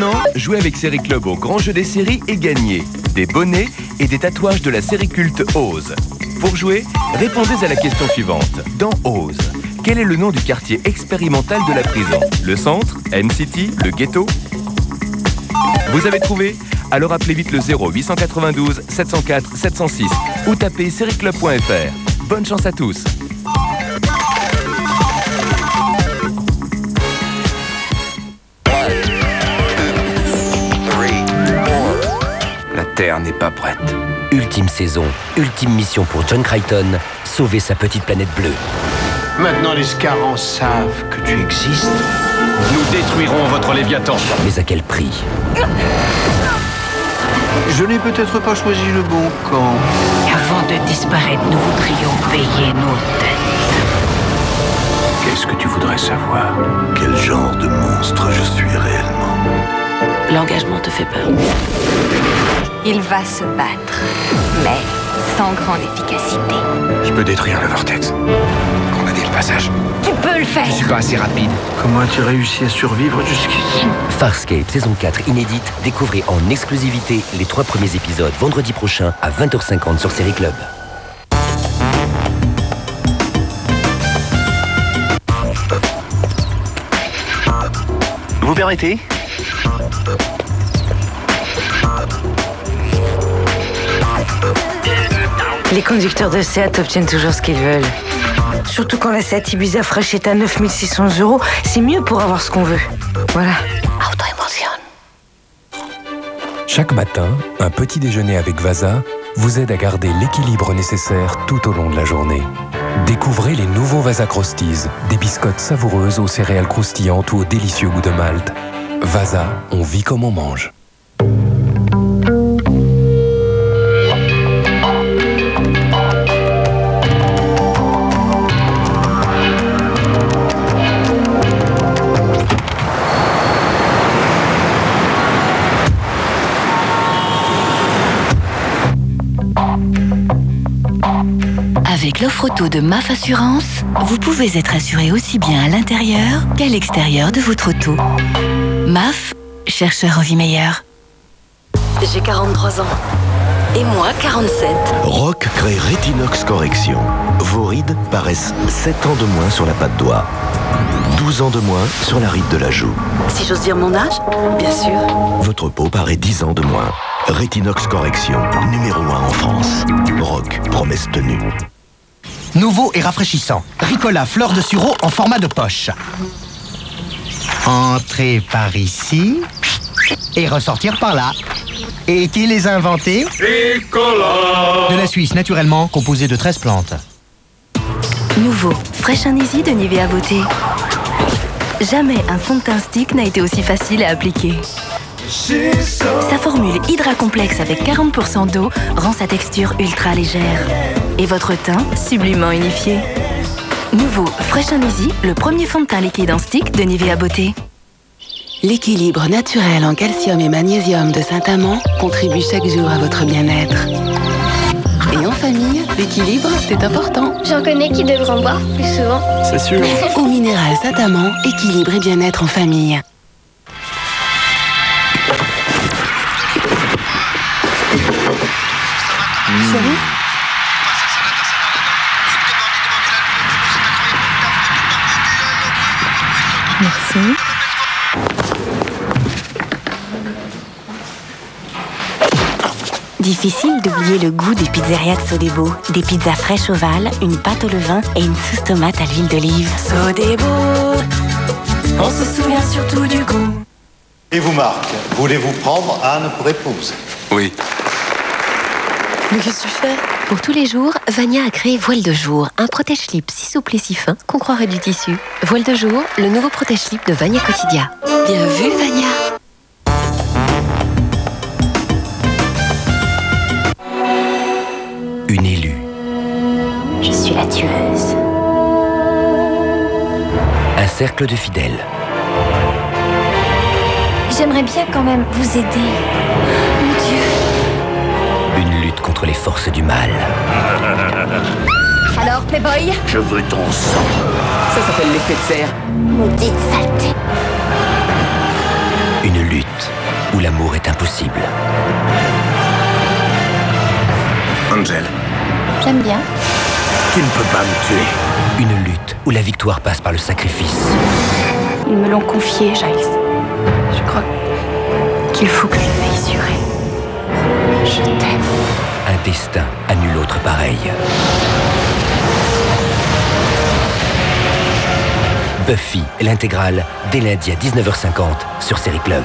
Maintenant, jouez avec Série Club au grand jeu des séries et gagnez des bonnets et des tatouages de la série culte Oz. Pour jouer, répondez à la question suivante. Dans Oz, quel est le nom du quartier expérimental de la prison? Le centre, M-City, le ghetto? Vous avez trouvé? Alors appelez vite le 0892 704 706 ou tapez serieclub.fr. Bonne chance à tous. La Terre n'est pas prête. Ultime saison, ultime mission pour John Crichton, sauver sa petite planète bleue. Maintenant les Scarans savent que tu existes. Nous détruirons votre Léviathan. Mais à quel prix? Je n'ai peut-être pas choisi le bon camp. Avant de disparaître, nous voudrions payer nos dettes. Qu'est-ce que tu voudrais savoir? Quel genre de monstre je suis réellement? L'engagement te fait peur. Il va se battre, mais sans grande efficacité. Je peux détruire le vortex. Qu'on a dit le passage. Tu peux le faire! Je suis pas assez rapide. Comment as-tu réussi à survivre jusqu'ici? Farscape saison 4 inédite, découvrez en exclusivité les 3 premiers épisodes vendredi prochain à 20h50 sur Série Club. Vous permettez? Les conducteurs de Seat obtiennent toujours ce qu'ils veulent. Surtout quand la Seat Ibiza fraîche est à 9 600 €, c'est mieux pour avoir ce qu'on veut. Voilà. Autoémotion. Chaque matin, un petit déjeuner avec Vasa vous aide à garder l'équilibre nécessaire tout au long de la journée. Découvrez les nouveaux Vasa Crusties, des biscottes savoureuses aux céréales croustillantes ou au délicieux goût de malt. Vasa, on vit comme on mange. Avec l'offre auto de MAF Assurance, vous pouvez être assuré aussi bien à l'intérieur qu'à l'extérieur de votre auto. MAF, chercheur en vie meilleure. J'ai 43 ans. Et moi, 47. Rock crée Retinox Correction. Vos rides paraissent 7 ans de moins sur la patte doigt, 12 ans de moins sur la ride de la joue. Si j'ose dire mon âge? Bien sûr. Votre peau paraît 10 ans de moins. Retinox Correction, numéro 1 en France. Rock, promesse tenue. Nouveau et rafraîchissant. Ricola fleur de sureau en format de poche. Entrez par ici et ressortir par là. Et qui les a inventés? Ricola! De la Suisse, naturellement, composée de 13 plantes. Nouveau, Fresh and Easy de Nivea Beauté. Jamais un fond de teint stick n'a été aussi facile à appliquer. Sa formule Hydra Complexe avec 40% d'eau rend sa texture ultra légère. Et votre teint sublimement unifié. Nouveau Fresh and Easy, le premier fond de teint liquide en stick de Nivea Beauté. L'équilibre naturel en calcium et magnésium de Saint-Amand contribue chaque jour à votre bien-être. Et en famille, l'équilibre, c'est important. J'en connais qui devraient en boire plus souvent. C'est sûr. Eau minérale Saint-Amand, équilibre et bien-être en famille. Chérie ? Merci. Difficile d'oublier le goût des pizzerias de Sodebo. Des pizzas fraîches ovales, une pâte au levain et une sauce tomate à l'huile d'olive. Sodebo, on se souvient surtout du goût. Et vous, Marc, voulez-vous prendre Anne pour épouse? Oui. Mais qu'est-ce que tu fais? Pour tous les jours, Vania a créé Voile de jour, un protège-slip si souple et si fin qu'on croirait du tissu. Voile de jour, le nouveau protège-slip de Vania Quotidia. Bien vu, Vania! Une élue. Je suis la tueuse. Un cercle de fidèles. J'aimerais bien quand même vous aider. Mon Dieu. Une lutte contre les forces du mal. Alors, Playboy? Je veux ton sang. Ça s'appelle l'effet de serre. Maudite saleté. Une lutte où l'amour est impossible. Angel. J'aime bien. Tu ne peux pas me tuer. Une lutte où la victoire passe par le sacrifice. Ils me l'ont confié, Giles. Je crois qu'il faut que je veille sur elle. Je t'aime. Un destin à nul autre pareil. Buffy, l'intégrale, dès lundi à 19h50 sur Série Club.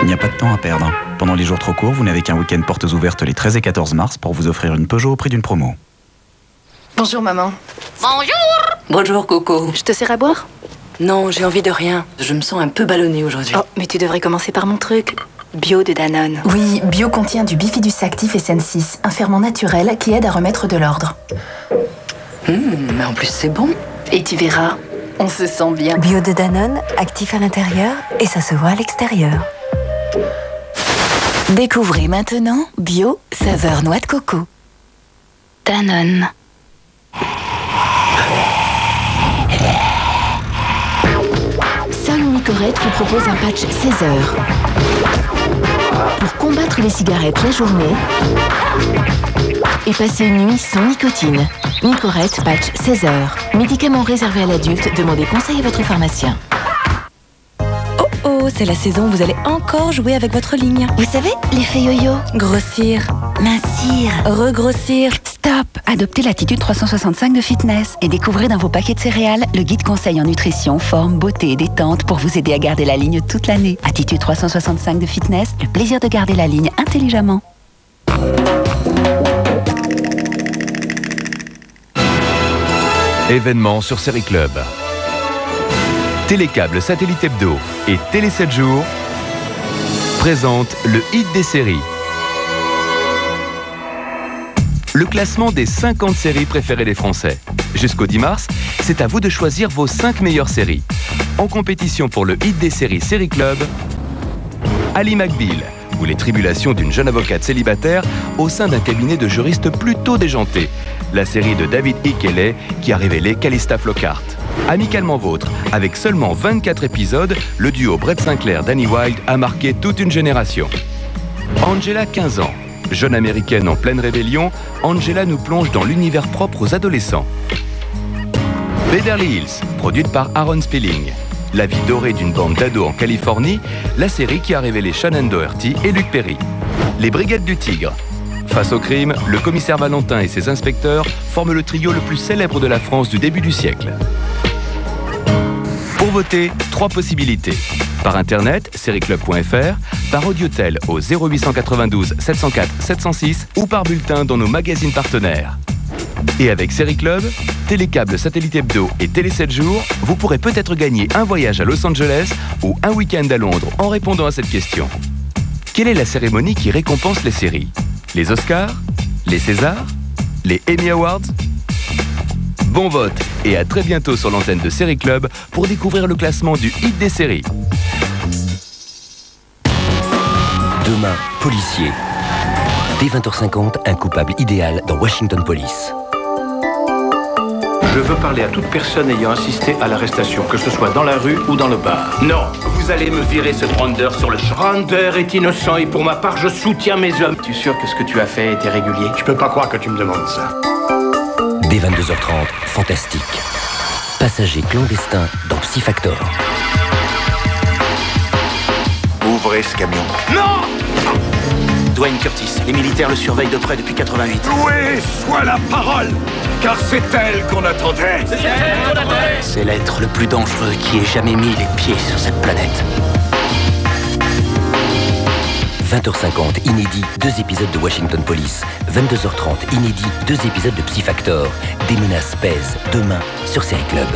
Il n'y a pas de temps à perdre. Pendant les jours trop courts, vous n'avez qu'un week-end portes ouvertes les 13 et 14 mars pour vous offrir une Peugeot au prix d'une promo. Bonjour maman. Bonjour. Bonjour Coco. Je te sers à boire? Non, j'ai envie de rien. Je me sens un peu ballonnée aujourd'hui. Oh, mais tu devrais commencer par mon truc. Bio de Danone. Oui, bio contient du bifidus actif et SN6, un ferment naturel qui aide à remettre de l'ordre. Mais en plus c'est bon. Et tu verras, on se sent bien. Bio de Danone, actif à l'intérieur et ça se voit à l'extérieur. Découvrez maintenant bio saveur noix de coco. Danone. Seul Nicorette vous propose un patch 16 heures. Pour combattre les cigarettes la journée et passer une nuit sans nicotine. Nicorette patch 16 heures. Médicament réservé à l'adulte, demandez conseil à votre pharmacien. Oh, c'est la saison où vous allez encore jouer avec votre ligne. Vous savez, l'effet yo-yo. Grossir, Mincir. regrossir. Stop! Adoptez l'attitude 365 de fitness et découvrez dans vos paquets de céréales le guide conseil en nutrition, forme, beauté et détente pour vous aider à garder la ligne toute l'année. Attitude 365 de fitness, le plaisir de garder la ligne intelligemment. Événements sur Série Club. Télécable Satellite Hebdo et Télé 7 jours présentent le hit des séries. Le classement des 50 séries préférées des Français. Jusqu'au 10 mars, c'est à vous de choisir vos 5 meilleures séries. En compétition pour le hit des séries Série Club, Ali McBeal, ou les tribulations d'une jeune avocate célibataire au sein d'un cabinet de juristes plutôt déjanté. La série de David E. Kelley qui a révélé Calista Flockhart. Amicalement vôtre, avec seulement 24 épisodes, le duo Brett Sinclair-Danny Wilde a marqué toute une génération. Angela, 15 ans. Jeune américaine en pleine rébellion, Angela nous plonge dans l'univers propre aux adolescents. Beverly Hills, produite par Aaron Spelling. La vie dorée d'une bande d'ados en Californie, la série qui a révélé Shannon Doherty et Luc Perry. Les Brigades du Tigre. Face au crime, le commissaire Valentin et ses inspecteurs forment le trio le plus célèbre de la France du début du siècle. Pour voter, 3 possibilités. Par internet, sérieclub.fr, par audiotel au 0892 704 706 ou par bulletin dans nos magazines partenaires. Et avec Série Club, Télécable Satellite Hebdo et Télé 7 jours, vous pourrez peut-être gagner un voyage à Los Angeles ou un week-end à Londres en répondant à cette question. Quelle est la cérémonie qui récompense les séries? Les Oscars? Les Césars? Les Emmy Awards? Bon vote et à très bientôt sur l'antenne de Série Club pour découvrir le classement du hit des séries. Demain, policier. Dès 20h50, un coupable idéal dans Washington Police. Je veux parler à toute personne ayant assisté à l'arrestation, que ce soit dans la rue ou dans le bar. Non, vous allez me virer ce Brander sur le champ. Brander est innocent et pour ma part, je soutiens mes hommes. Tu es sûr que ce que tu as fait était régulier? Je peux pas croire que tu me demandes ça. Dès 22h30, fantastique. Passager clandestin dans Psy-Factor. Ouvrez ce camion. Non! Dwayne Curtis, les militaires le surveillent de près depuis 88. Louée soit la parole, car c'est elle qu'on attendait. C'est l'être le plus dangereux qui ait jamais mis les pieds sur cette planète. 20h50, inédit, 2 épisodes de Washington Police. 22h30, inédit, 2 épisodes de Psy-Factor. Des menaces pèsent, demain, sur Série Club.